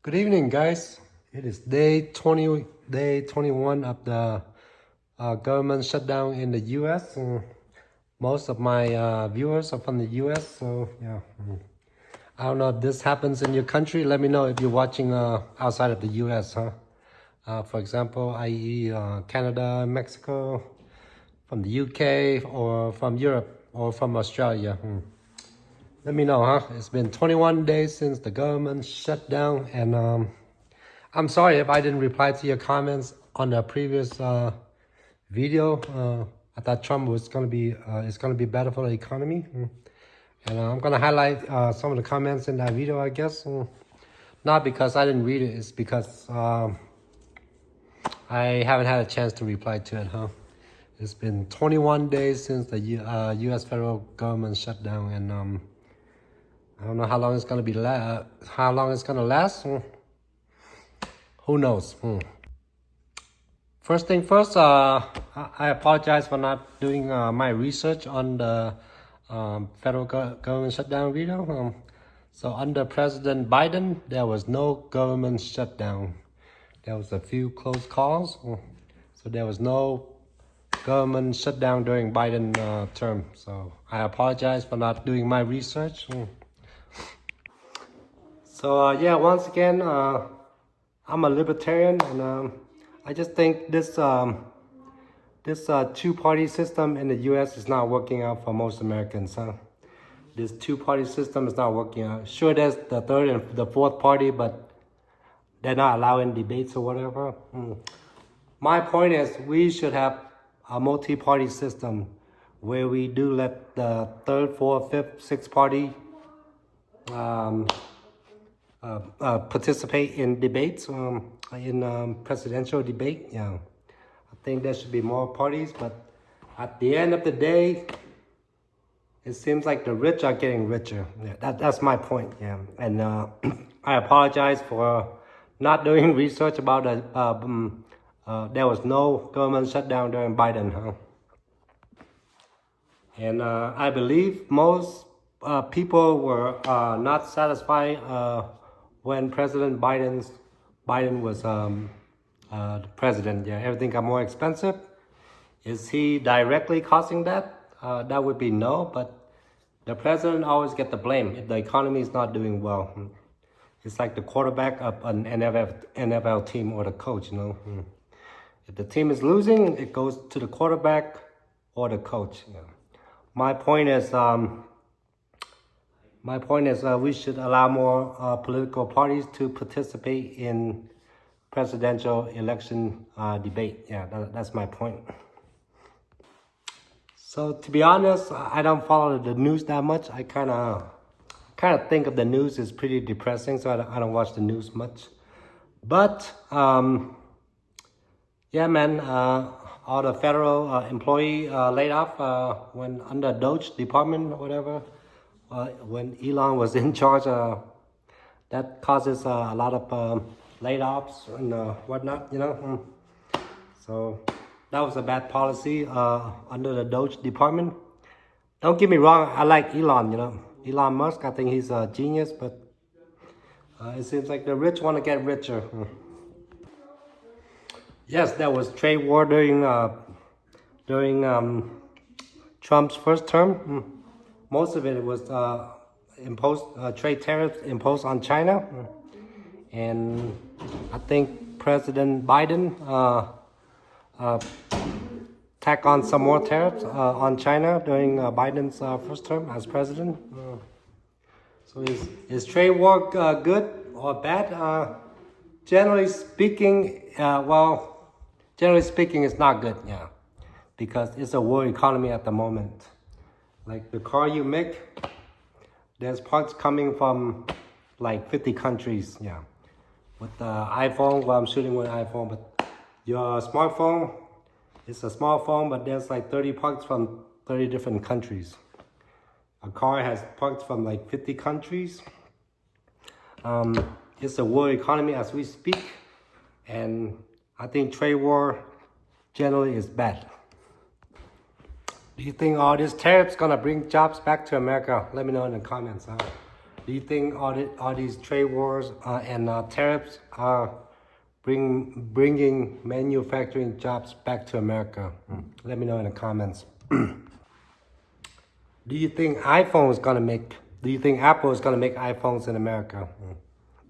Good evening, guys. It is day 21 of the government shutdown in the U.S. Most of my viewers are from the U.S., so yeah. I don't know if this happens in your country. Let me know if you're watching outside of the U.S., huh? For example, i.e. Canada, Mexico, from the UK, or from Europe, or from Australia. Let me know, huh? It's been 21 days since the government shut down, and I'm sorry if I didn't reply to your comments on the previous video. I thought Trump was gonna be it's gonna be better for the economy, and I'm gonna highlight some of the comments in that video, I guess. Not because I didn't read it, it's because I haven't had a chance to reply to it, huh? It's been 21 days since the U.S. federal government shut down, and I don't know how long it's gonna be how long it's gonna last. Who knows? First thing first, I apologize for not doing my research on the federal government shutdown video. So under President Biden, there was no government shutdown. There was a few close calls. So there was no government shutdown during Biden term. So I apologize for not doing my research. So yeah, once again, I'm a libertarian, and I just think this two-party system in the U.S. is not working out for most Americans. Huh? This two-party system is not working out. Sure, there's the third and the fourth party, but they're not allowing debates or whatever. My point is we should have a multi-party system where we do let the third, fourth, fifth, sixth party participate in debates, in presidential debate. Yeah, I think there should be more parties, but at the end of the day, it seems like the rich are getting richer. Yeah, that's my point. Yeah, and I apologize for not doing research about it. There was no government shutdown during Biden, huh? And I believe most people were not satisfied when President Biden was the president. Yeah, everything got more expensive. Is he directly causing that? That would be no, but the president always get the blame if the economy is not doing well. It's like the quarterback of an NFL team or the coach, If the team is losing, it goes to the quarterback or the coach. My point is, we should allow more political parties to participate in presidential election debate. Yeah, that's my point. So to be honest, I don't follow the news that much. I kind of think of the news as pretty depressing, so I don't watch the news much. But yeah, man, all the federal employee laid off when under Doge department or whatever. When Elon was in charge, that causes a lot of layoffs and whatnot, So that was a bad policy under the Doge department. Don't get me wrong, I like Elon, Elon Musk, I think he's a genius, but it seems like the rich want to get richer. Yes, there was trade war during Trump's first term. Most of it was trade tariffs imposed on China, and I think President Biden tack on some more tariffs on China during Biden's first term as president. So is trade war good or bad? Generally speaking, it's not good, yeah, because it's a world economy at the moment. Like the car you make, there's parts coming from like 50 countries, yeah. With the iPhone, well, I'm shooting with an iPhone, but your smartphone, it's a small phone, but there's like 30 parts from 30 different countries. A car has parts from like 50 countries. It's a world economy as we speak, and I think trade war generally is bad. Do you think all this tariffs gonna bring jobs back to America? Let me know in the comments. Do Do you think all these trade wars and tariffs are bringing manufacturing jobs back to America? Let me know in the comments. Do you think Apple is gonna make iPhones in America?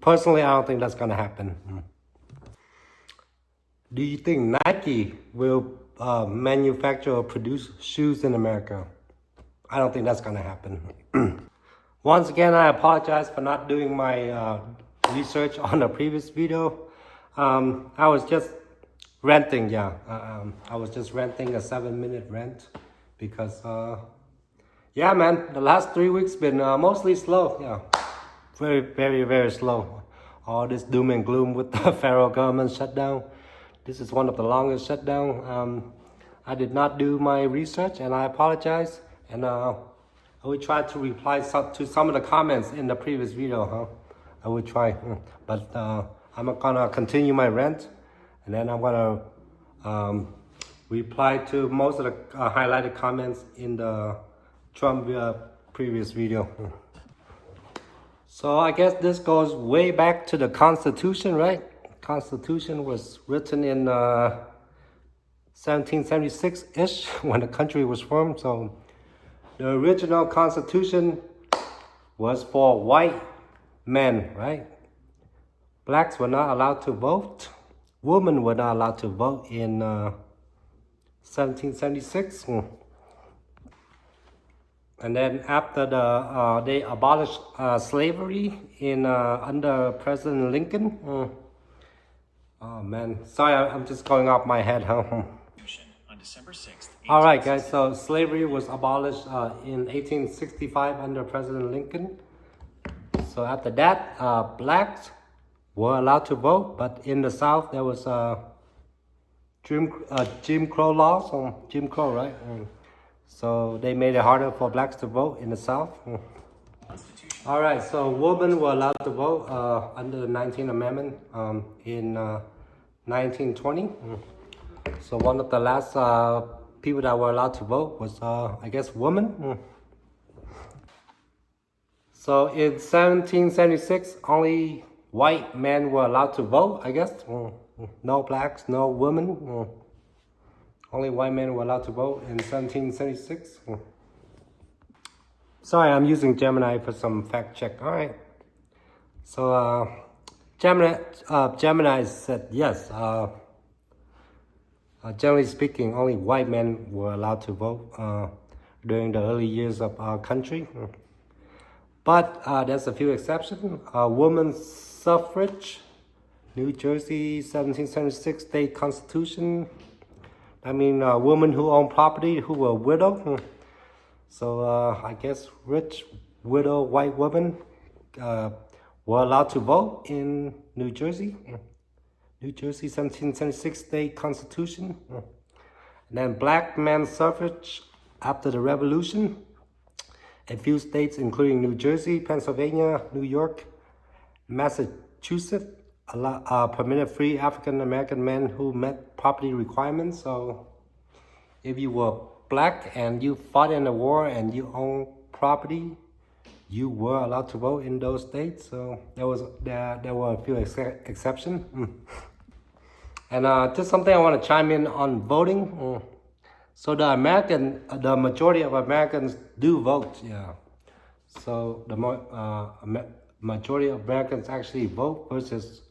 Personally, I don't think that's gonna happen. Do you think Nike will manufacture or produce shoes in America? I don't think that's gonna happen. Once again, I apologize for not doing my research on the previous video. I was just renting, I was just renting a 7-minute rent because, yeah, man, the last 3 weeks been mostly slow, very, very, very slow. All this doom and gloom with the federal government shutdown. This is one of the longest shutdown. I did not do my research, and I apologize. And I will try to reply to some of the comments in the previous video. I will try, but I'm gonna continue my rent, and then I'm gonna reply to most of the highlighted comments in the Trump previous video. So I guess this goes way back to the Constitution, right? Constitution was written in 1776-ish when the country was formed. So the original Constitution was for white men, right? Blacks were not allowed to vote. Women were not allowed to vote in 1776. And then after they abolished slavery in under President Lincoln. Oh man, sorry, I'm just going off my head. On December 6th. All right, guys. So slavery was abolished in 1865 under President Lincoln. So after that, blacks were allowed to vote, but in the South there was Jim Crow laws. Jim Crow, right? So they made it harder for blacks to vote in the South. All right, so women were allowed to vote under the 19th Amendment in 1920. So one of the last people that were allowed to vote was, I guess, women. So in 1776, only white men were allowed to vote, I guess. No blacks, no women. Only white men were allowed to vote in 1776. Sorry, I'm using Gemini for some fact check. All right. So Gemini said yes. Generally speaking, only white men were allowed to vote during the early years of our country. But there's a few exceptions. Women's suffrage, New Jersey, 1776 state constitution. I mean, women who own property who were widow. So I guess rich widow white women were allowed to vote in New Jersey. New Jersey, 1776 state constitution. And then black men's suffrage after the revolution. A few states, including New Jersey, Pennsylvania, New York, Massachusetts, permitted free African American men who met property requirements. So if you were black and you fought in the war and you own property, you were allowed to vote in those states. So there were a few exceptions. And just something I want to chime in on voting. So the majority of Americans do vote, yeah. So the majority of Americans actually vote versus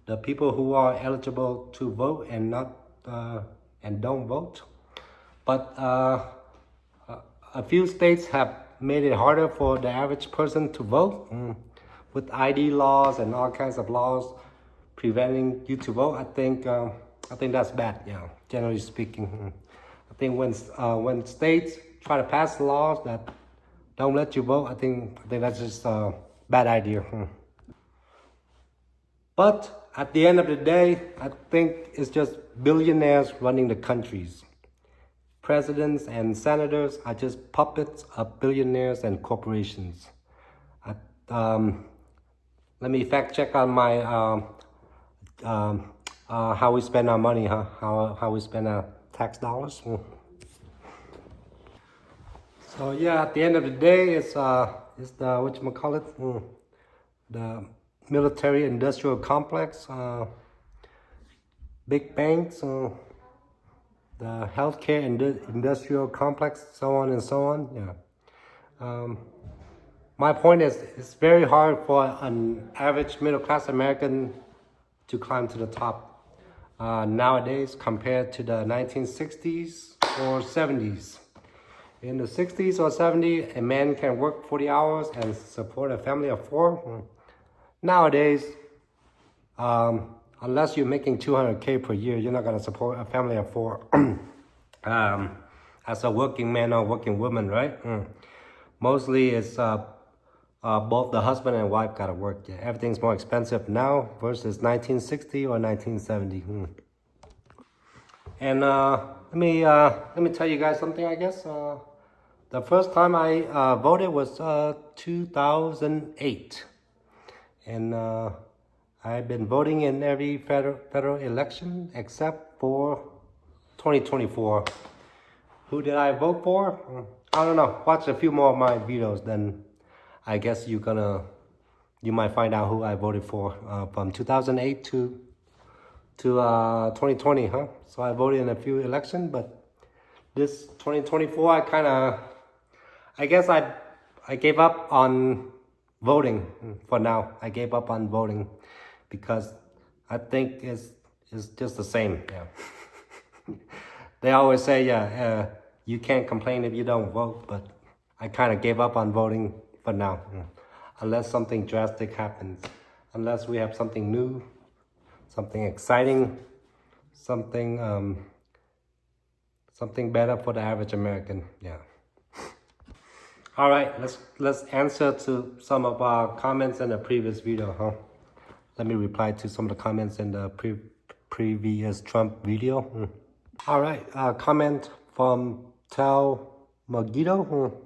the people who are eligible to vote and not and don't vote. But a few states have made it harder for the average person to vote with ID laws and all kinds of laws preventing you to vote. I think that's bad, yeah. Generally speaking, I think when states try to pass laws that don't let you vote, I think that's just a bad idea. But at the end of the day, I think it's just billionaires running the countries. Presidents and senators are just puppets of billionaires and corporations. Let me fact check on my how we spend our money, how we spend our tax dollars. So yeah, at the end of the day, it's the whatchamacallit, the military industrial complex, big banks, the healthcare industrial complex, so on and so on. Yeah. My point is, it's very hard for an average middle-class American to climb to the top nowadays compared to the 1960s or 70s. In the 60s or 70s, a man can work 40 hours and support a family of 4. Nowadays, unless you're making $200K per year, you're not going to support a family of 4 as a working man or working woman, right? Mostly it's both the husband and wife got to work. Yeah. Everything's more expensive now versus 1960 or 1970. And let me tell you guys something, I guess. The first time I voted was 2008. And I've been voting in every federal election except for 2024. Who did I vote for? I don't know. Watch a few more of my videos, then I guess you might find out who I voted for from 2008 to 2020, huh? So I voted in a few elections, but this 2024, I guess I gave up on voting for now. I gave up on voting because I think it's just the same. Yeah. They always say, you can't complain if you don't vote, but I kind of gave up on voting for now, unless something drastic happens, unless we have something new, something exciting, something better for the average American. Yeah. All right, let's answer to some of our comments in the previous video, huh? Let me reply to some of the comments in the previous Trump video. All right, comment from Tal Magito.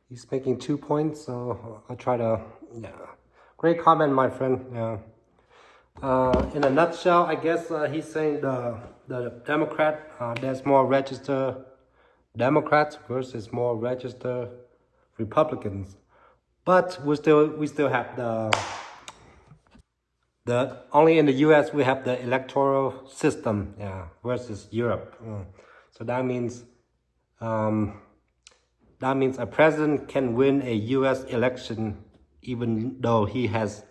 He's making 2 points, so I'll try to, Great comment, my friend. Yeah. In a nutshell, I guess he's saying the Democrat, there's more registered Democrats versus more registered Republicans. But we still have the only in the US we have the electoral system, versus Europe. So that means a president can win a US election even though he has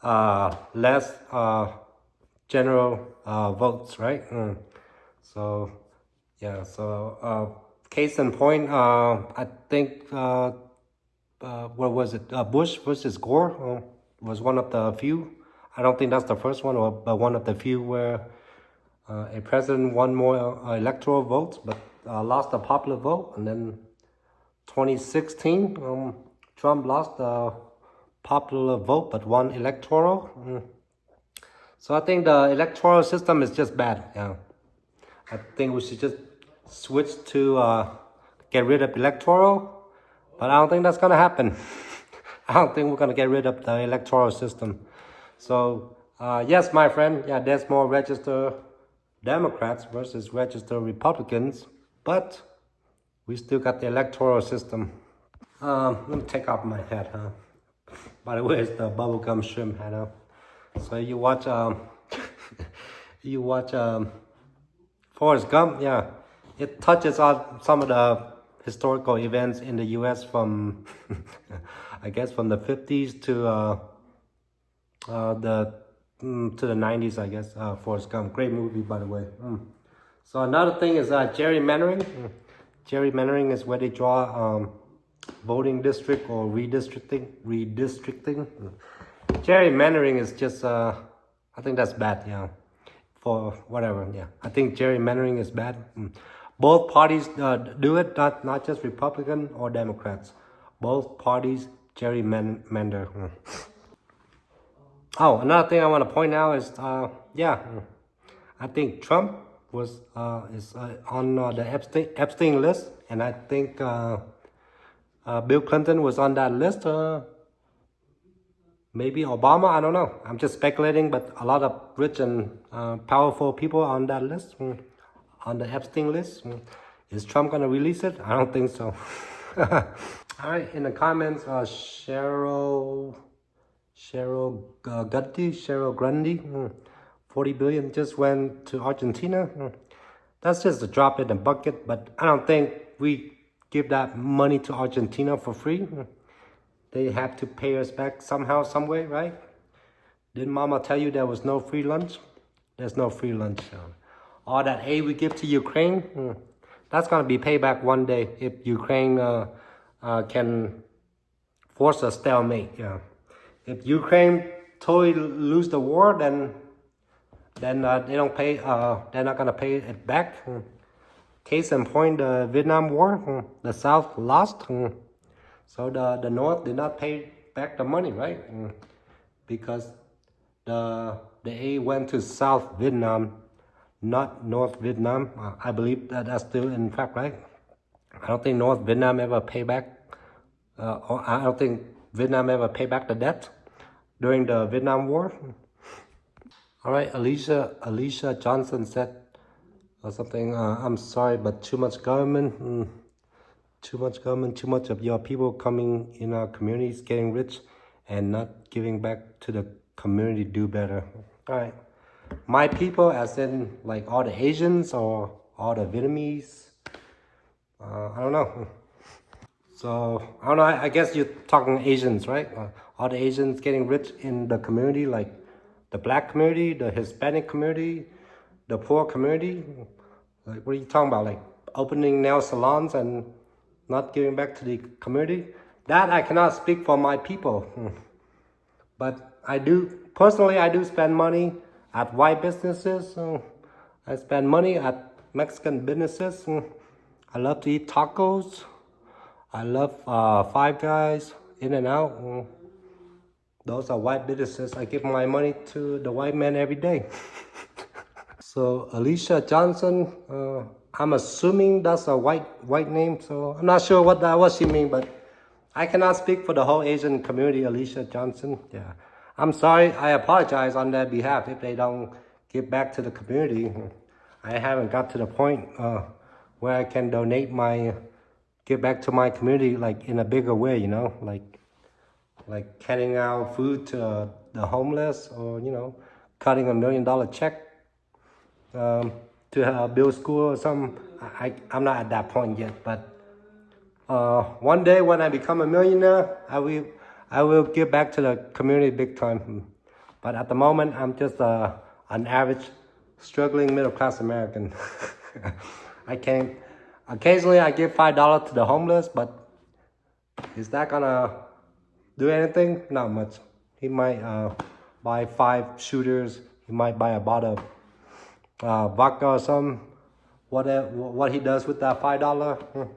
less general votes, right? So case in point, I think what was it? Bush versus Gore was one of the few. I don't think that's the first one, but one of the few where a president won more electoral votes, but lost the popular vote. And then 2016, Trump lost the popular vote, but won electoral. So I think the electoral system is just bad. Yeah, I think we should just switch to get rid of electoral, but I don't think that's gonna happen. I don't think we're gonna get rid of the electoral system. So yes, my friend, there's more registered Democrats versus registered Republicans, but we still got the electoral system. Let me take off my hat, huh? By the way, it's the bubblegum shrimp hat, huh? So you watch Forrest Gump, it touches on some of the historical events in the U.S. from, I guess, from the 50s to the 90s, I guess. Forrest Gump, great movie, by the way. So another thing is gerrymandering. Gerrymandering is where they draw voting district or redistricting. Gerrymandering is just, I think that's bad, for whatever, I think gerrymandering is bad. Both parties do it, not just Republican or Democrats. Both parties gerrymander. Oh, another thing I want to point out is, I think Trump is on the Epstein list, and I think Bill Clinton was on that list. Maybe Obama, I don't know. I'm just speculating, but a lot of rich and powerful people on that list, on the Epstein list. Is Trump going to release it? I don't think so. All right, in the comments, Cheryl Cheryl Grundy, 40 billion just went to Argentina. That's just a drop in the bucket, but I don't think we give that money to Argentina for free. They have to pay us back somehow, some way, right? Didn't Mama tell you there was no free lunch? There's no free lunch. All that aid we give to Ukraine, that's gonna be payback one day if Ukraine can force a stalemate. Yeah. If Ukraine totally lose the war, then they don't pay. They're not gonna pay it back. Case in point, the Vietnam War, the South lost, so the North did not pay back the money, right? Because the aid went to South Vietnam, not North Vietnam. I believe that's still in fact, right? I don't think North Vietnam ever pay back. I don't think Vietnam ever pay back the debt during the Vietnam War. All right, Alicia Johnson said something. I'm sorry, but too much government. Too much of your people coming in our communities getting rich and not giving back to the community do better. All right. My people, as in like all the Asians or all the Vietnamese, I don't know. So, I don't know, I guess you're talking Asians, right? All the Asians getting rich in the community, like the Black community, the Hispanic community, the poor community. Like, what are you talking about? Like opening nail salons and not giving back to the community? That I cannot speak for my people. But I do spend money at white businesses. I spend money at Mexican businesses. I love to eat tacos. I love Five Guys, In-N-Out. Those are white businesses. I give my money to the white man every day. So Alicia Johnson, I'm assuming that's a white name. So I'm not sure what she mean, but I cannot speak for the whole Asian community, Alicia Johnson. Yeah, I'm sorry. I apologize on their behalf if they don't give back to the community. I haven't got to the point where I can give back to my community like in a bigger way, you know, like handing out food to the homeless, or cutting $1 million check to build school or something. I'm not at that point yet, but one day when I become a millionaire, I will give back to the community big time. But at the moment, I'm just an average, struggling middle class American. Occasionally I give $5 to the homeless, but is that gonna do anything? Not much. He might buy 5 shooters. He might buy a bottle of vodka or something. What he does with that $5,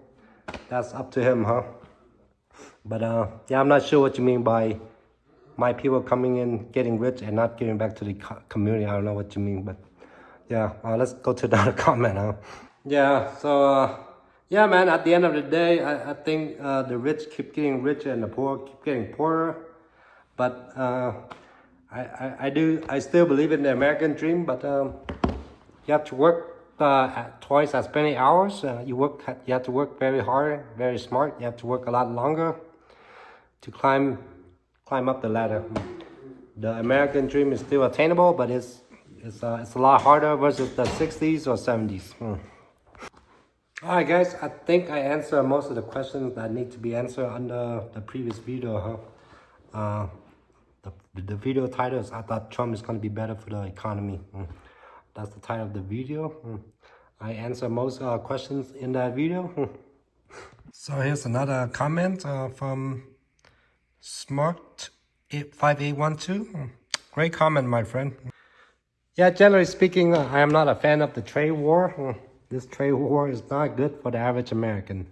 that's up to him, huh? But yeah, I'm not sure what you mean by my people coming in, getting rich, and not giving back to the community. I don't know what you mean, but yeah, let's go to another comment, huh? Yeah, so yeah, man, at the end of the day, I think the rich keep getting richer and the poor keep getting poorer. But I still believe in the American dream, but you have to work twice as many hours. You have to work very hard, very smart. You have to work a lot longer to climb up the ladder. The American dream is still attainable, but it's a lot harder versus the 60s or 70s. All right, guys, I think I answered most of the questions that need to be answered under the previous video, huh? The video title is, I thought Trump is going to be better for the economy. That's the title of the video. I answered most questions in that video. So here's another comment from Smart5812. Great comment, my friend. Yeah, generally speaking, I am not a fan of the trade war. This trade war is not good for the average American.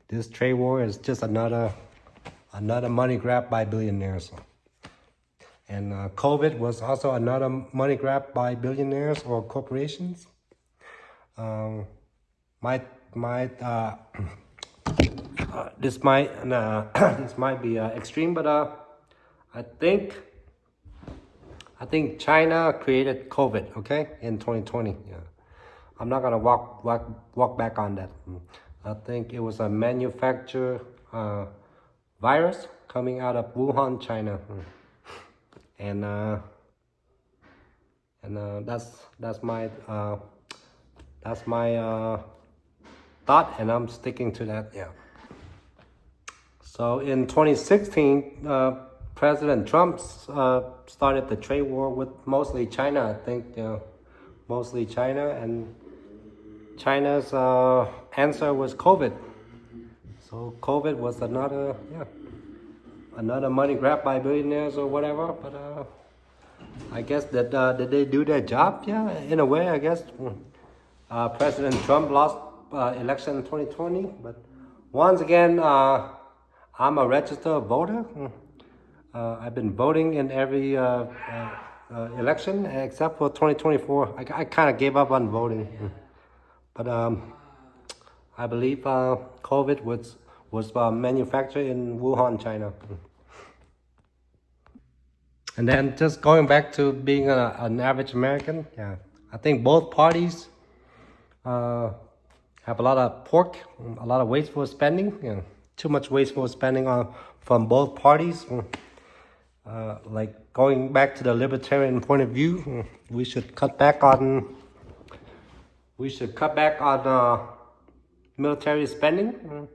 This trade war is just another money grab by billionaires. And COVID was also another money grab by billionaires or corporations. This might be extreme, but I think China created COVID, okay, in 2020. Yeah. I'm not gonna walk back on that. I think it was a manufactured virus coming out of Wuhan, China. and that's my thought, and I'm sticking to that. Yeah. So in 2016, President Trump started the trade war with mostly China. I think mostly China, and China's answer was COVID. So COVID was another money grab by billionaires or whatever. But I guess that did they do their job? Yeah, in a way, I guess. President Trump lost election in 2020, but once again, I'm a registered voter. I've been voting in every election except for 2024. I kind of gave up on voting, but I believe COVID was manufactured in Wuhan, China. And then just going back to being an average American, yeah, I think both parties have a lot of pork, a lot of wasteful spending. You know, too much wasteful spending from both parties. Like going back to the libertarian point of view, we should cut back on military spending.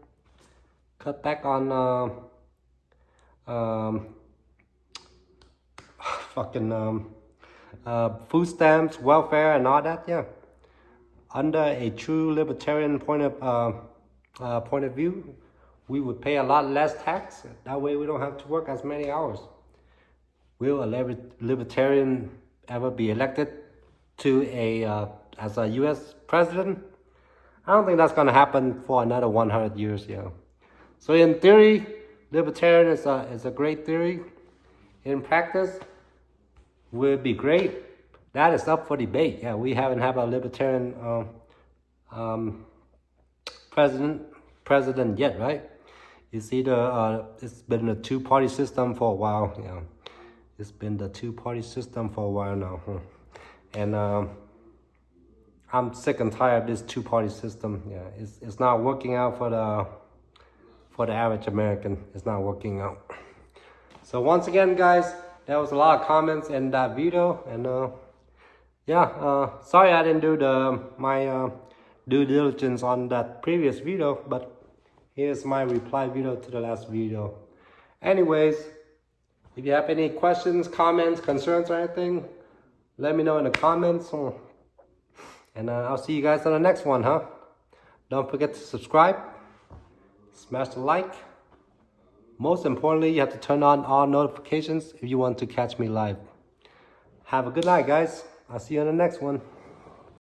Cut back on food stamps, welfare, and all that. Yeah, under a true libertarian point of view, we would pay a lot less tax. That way, we don't have to work as many hours. Will a libertarian ever be elected to as a U.S. president? I don't think that's going to happen for another 100 years. Yeah. So in theory, libertarian is a great theory. In practice, will it be great? That is up for debate. Yeah, we haven't had a libertarian president yet, right? It's either it's been a two-party system for a while. Yeah, it's been the two-party system for a while now, and I'm sick and tired of this two-party system. Yeah, it's not working out for the average American. It's not working out. So once again, guys, there was a lot of comments in that video, and sorry I didn't do my due diligence on that previous video, but here's my reply video to the last video. Anyways, if you have any questions, comments, concerns, or anything, let me know in the comments. And I'll see you guys on the next one, huh? Don't forget to subscribe, smash the like. Most importantly, you have to turn on all notifications if you want to catch me live. Have a good night, guys. I'll see you on the next one.